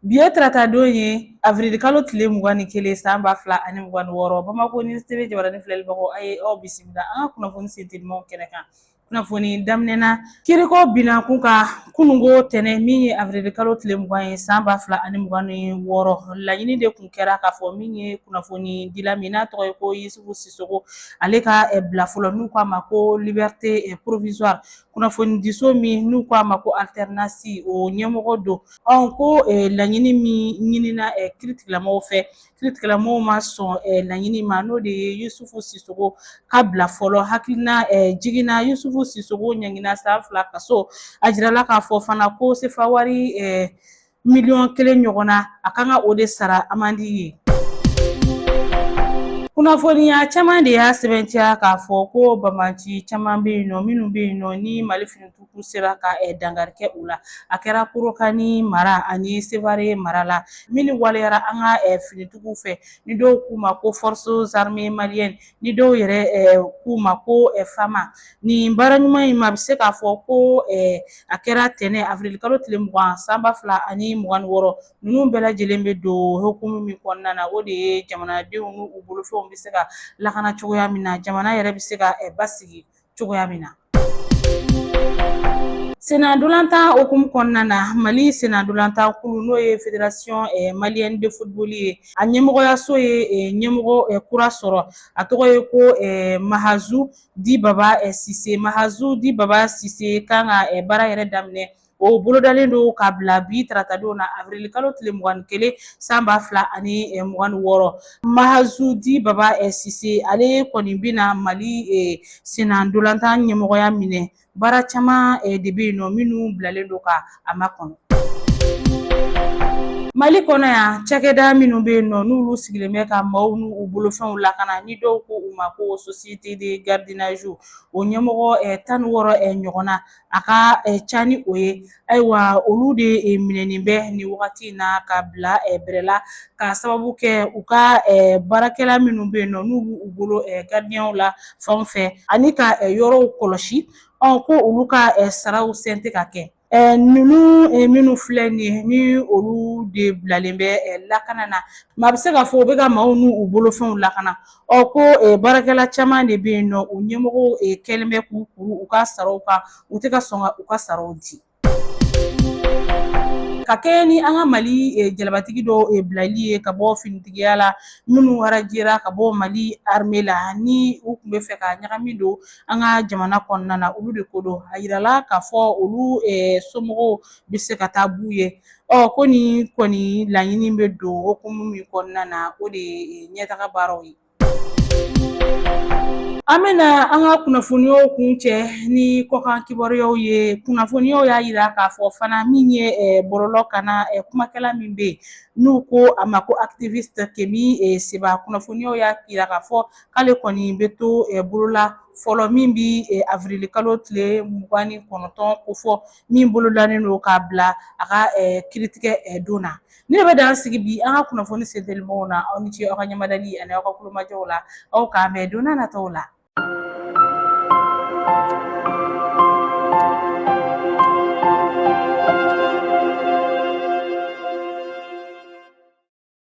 Biye tratado ye avril kalo tile 21 san 2026 Bamako ni TV jabarani filɛlibaga aye aw bisimila an ka kunnafoni sentelimaw kɛnɛ kan. Kunnafoni daminɛna kiriko bina kun ka kunungo tɛnɛ min ye avril kalo tile 20 ye san 2026 laɲini de kun kɛra k'a fɔ min ye kunnafoni dila min n'a tɔgɔ ye ko Yusufu Sisogo ale ka bila fɔlɔ n'u k'a ma ko liberté provisoire kunnafoni diso min n'u k'a ma ko alternance o ɲɛmɔgɔ don ko laɲini min ɲinina kiiritigɛlamɔgɔw fɛ kiiritigɛlamɔgɔw ma sɔn laɲini ma n'o de ye Yusufu Sisogo ka bila fɔlɔ hakilina jiginna Yusufu Sisogo ɲangina san 2 kaso a jirala k'a fɔ fana ko sefa wari miliyɔn 1 ɲɔgɔnna a kan ka o de sara amandi ye. Kunnafoniya caman de y'a sɛbɛntiya k'a fɔ ko banbanci caman bɛ yen nɔ minnu bɛ yen nɔ ni Mali finituguw sera ka dankari kɛ u la a kɛra Kolokani mara ani Sevare mara la minnu waliyara an ka finitigiw fɛ ni dɔw k'u ma ko forces armées maliennes ni dɔw yɛrɛ k'u ma ko FAMA nin baara ɲuman in ma a bɛ se k'a fɔ ko a kɛra tɛnɛ avril kalo tile 20 san 2026 ninnu bɛɛ lajɛlen bɛ don hukumu min kɔnɔna na o de ye jamanadenw n'u bolofɛnw bɛ se ka lakana cogoya min na jamana yɛrɛ bɛ se ka basigi cogoya min na. Sennadolantan hukumu kɔnɔna na Mali sennadolantan kulu n'o ye fédération malienne de football ye a ɲɛmɔgɔyaso ye ɲɛmɔgɔ kura sɔrɔ a tɔgɔ ye ko Mahazu Dibaba Sise Mahazu Dibaba Sise kan ka baara yɛrɛ daminɛ o bolodalen don k'a bila bi taratadon na avril kalo tile 21 san 2026 Mahazu Dibaba Sise ale kɔni bɛna Mali sennadolantan ɲɛmɔgɔya minɛ baara caman de bɛ yen nɔ minnu bilalen don ka a makɔnɔ. Mali kɔnɔ yan cakɛda minnu bɛ yen nɔ n'olu sigilen bɛ ka maaw n'u bolofɛnw lakana ni dɔw ko u ma ko société de gardiennage o ɲɛmɔgɔ 16 ɲɔgɔnna a ka ca ni o ye ayiwa olu de minɛnen bɛ nin wagati in na ka bila bɛrɛla ka sababu kɛ u ka baarakɛla minnu bɛ yen nɔ n'u b'u bolo gardien la fɛn fɛ ani ka yɔrɔw kɔlɔsi ko olu ka saraw sen tɛ ka kɛ. Ninnu minnu filɛ nin ye ni olu de bilalen bɛ lakana na a bɛ se k'a fɔ u bɛ ka maaw n'u bolofɛnw lakana ko baarakɛla caman de bɛ yen nɔ u ɲɛmɔgɔw kɛlen bɛ k'u kuru u ka saraw kan u tɛ ka sɔn ka u ka saraw di. Ka kɛɲɛ ni an ka Mali jalabatigi dɔw bilali ye ka bɔ finitigiya la minnu arajera ka bɔ Mali armée la ni u tun bɛ fɛ ka ɲagami don an ka jamana kɔnɔna na olu de ko don a yirala k'a fɔ olu somɔgɔw bɛ se ka taa b'u ye ko nin kɔni laɲini bɛ don hukumu min kɔnɔna na o de ye ɲɛtaga baaraw ye. An bɛna an ka kunnafoniyaw kun cɛ ni kɔkan kibaruyaw ye kunnafoniyaw y'a yira k'a fɔ fana min ye bɔlɔlɔ kana kumakɛla min bɛ yen n'u ko a ma ko activiste Kemi Seba kunnafoniyaw y'a yira k'a fɔ k'ale kɔni bɛ to bolola fɔlɔ min bɛ avril kalo tile 29 ko fɔ min bolodalen don k'a bila a ka kiiritigɛ don na. Ni de bɛ dan sigi bi an ka kunnafoni sentelimaw na aw ni ce aw ka ɲamadali ani aw ka kulomajɔw la aw k'an bɛn don n'a nataw la.